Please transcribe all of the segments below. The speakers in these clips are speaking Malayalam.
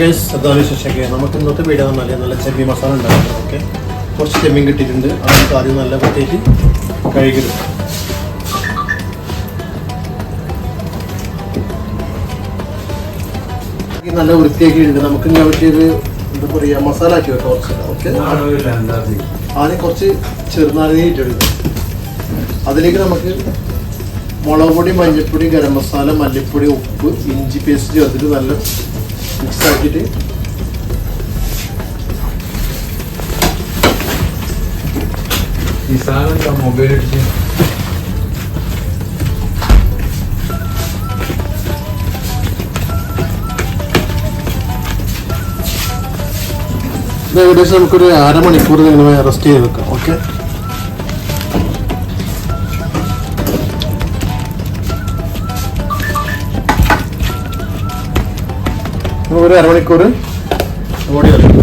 ഗൈസ്, അതാണ് ശേഷമൊക്കെ നമുക്ക് ഇന്നത്തെ വീഡിയോ നല്ല ചെമ്മീൻ മസാല ഉണ്ടാക്കുന്നത്. ഓക്കെ, കുറച്ച് ചെമ്മീൻ കിട്ടിയിട്ടുണ്ട്. അത് നമുക്ക് ആദ്യം നല്ല വൃത്തിയായിട്ട് കഴുകിടും. നല്ല വൃത്തിയാക്കിയിട്ടുണ്ട്. നമുക്ക് ഇങ്ങനെ പറ്റിയത് എന്താ പറയുക, മസാല ആക്കി വെക്കാം കുറച്ച്. ഓക്കെ, ആദ്യം കുറച്ച് ചെറുനാരങ്ങ ഇട്ടെടുക്കും. അതിലേക്ക് നമുക്ക് മുളക് പൊടി, മഞ്ഞൾപ്പൊടി, ഗരം മസാല, മല്ലിപ്പൊടി, ഉപ്പ്, ഇഞ്ചി പേസ്റ്റ് ചേർത്തിട്ട് നല്ല മിക്സ് ആക്കിയിട്ട് ഈ സാധനം മൊബൈൽ അടിച്ച് ഇത് ഏകദേശം നമുക്കൊരു അരമണിക്കൂർ ഇങ്ങനെ റെസ്റ്റ് ചെയ്ത് വെക്കാം. ഓക്കെ, നമുക്കൊരു അരമണിക്കൂർ ഓടി വെക്കാം.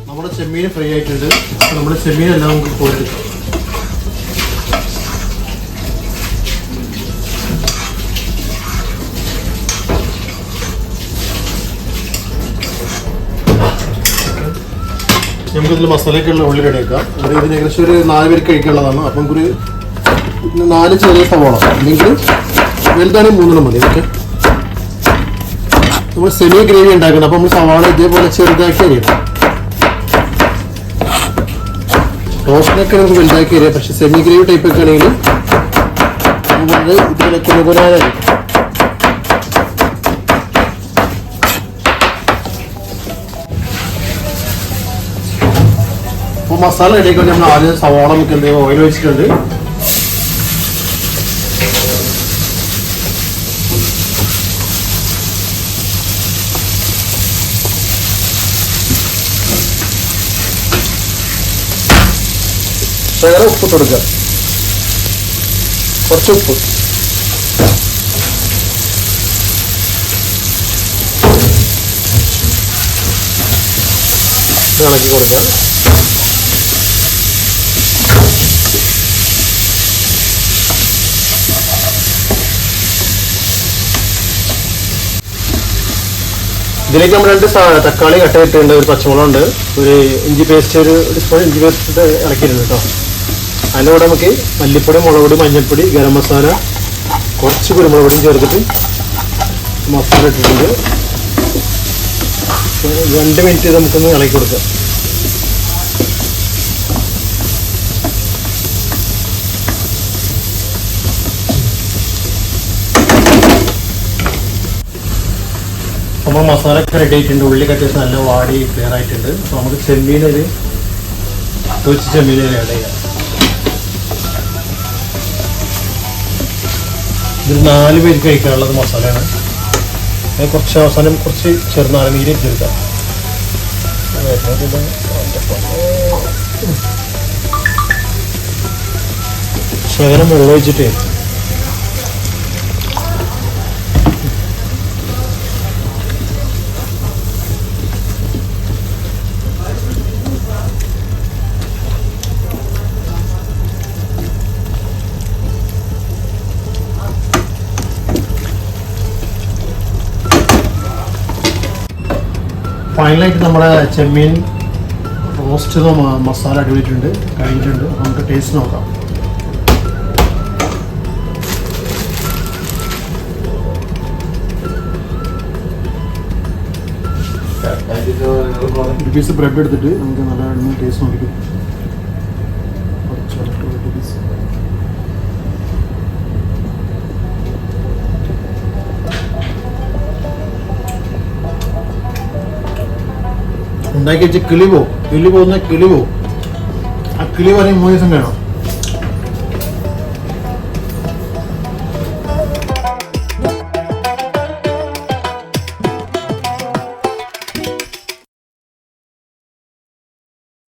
നമ്മുടെ ചെമ്മീൻ ഫ്രൈ ആയിട്ടുണ്ട്. നമ്മുടെ ചെമ്മീനെല്ലാം നമുക്ക് കോരിയെടുക്കാം. നമുക്കിതിൽ മസാലയ്ക്കുള്ള ഉള്ളി റെഡിയാക്കാം. ഇതിന് ഏകദേശം ഒരു 4 പേർക്ക് കഴിക്കാനുള്ളതാണ്. അപ്പം നമുക്കൊരു 4 ചെറിയ സവാള, അല്ലെങ്കിൽ വലുതാണെങ്കിൽ 3 മതി. ഓക്കെ, നമ്മൾ സെമി ഗ്രേവി ഉണ്ടാക്കണം. അപ്പം നമ്മൾ സവാള ഇതേപോലെ ചെറുതാക്കി അരിയണം. റോസ്റ്റിനൊക്കെ നമുക്ക് വലുതാക്കി അരിയാം. പക്ഷെ സെമി ഗ്രേവി ടൈപ്പ് ഒക്കെ ആണെങ്കിൽ നമ്മൾ ഇതുപോലെ കുനുകുനാനായിരിക്കും. അപ്പോൾ മസാല റെഡിയാക്കി വേണ്ടി നമ്മൾ ആദ്യം സവാള നമുക്ക് എന്തെങ്കിലും ഓയിൽ വെച്ചിട്ടുണ്ട്. ശകലം ഉപ്പ് കൊടുക്കുക, കുറച്ച് ഉപ്പ്. ഇളക്കി കൊടുക്കുക. ഇതിലേക്ക് നമ്മൾ 2 തക്കാളി കട്ട് ചെയ്തിട്ടുണ്ട്, ഒരു പച്ചമുളക് ഉണ്ട്, ഒരു ഇഞ്ചി പേസ്റ്റ്, ഒരു സ്പൂൺ ഇഞ്ചി പേസ്റ്റ് ഇളക്കിയിട്ടുണ്ട് കേട്ടോ. അതിൻ്റെ കൂടെ നമുക്ക് മല്ലിപ്പൊടി, മുളക് പൊടി, മഞ്ഞൾപ്പൊടി, ഗരം മസാല, കുറച്ച് കുരുമുളക് പൊടിയും ചേർത്തിട്ട് മസാല ഇട്ടിട്ടുണ്ട്. 2 മിനിറ്റ് നമുക്കൊന്ന് ഇളക്കി കൊടുക്കാം. അപ്പോൾ മസാലയൊക്കെ റെഡി ആയിട്ടുണ്ട്. ഉള്ളിയൊക്കെ അത്യാവശ്യം നല്ല വാടി ക്ലിയർ ആയിട്ടുണ്ട്. അപ്പോൾ നമുക്ക് ചെമ്മീനൊരു ചെമ്മീൻ ആഡ് ചെയ്യാം. ഇതൊരു 4 പേർക്ക് കഴിക്കാനുള്ളത് മസാലയാണ്. അത് കുറച്ച് അവസാനം കുറച്ച് ചെറുനാരങ്ങ ചേർക്കാം. ശകലം വെള്ളം ഒഴിച്ചിട്ട് ഫൈനലായിട്ട് നമ്മുടെ ചെമ്മീൻ റോസ്റ്റ് മസാല അടിപൊളിയിട്ടുണ്ട്, കഴിഞ്ഞിട്ടുണ്ട്. നമുക്ക് ടേസ്റ്റ് നോക്കാം. ഒരു പീസ് ബ്രെഡ് എടുത്തിട്ട് നമുക്ക് നല്ല ടേസ്റ്റ് നോക്കിയിട്ട് ഉണ്ടാക്കി വെച്ച് കിളി പോകുന്ന കിളി പോകും. ആ കിളി പറയും 3 ദിവസം വേണം.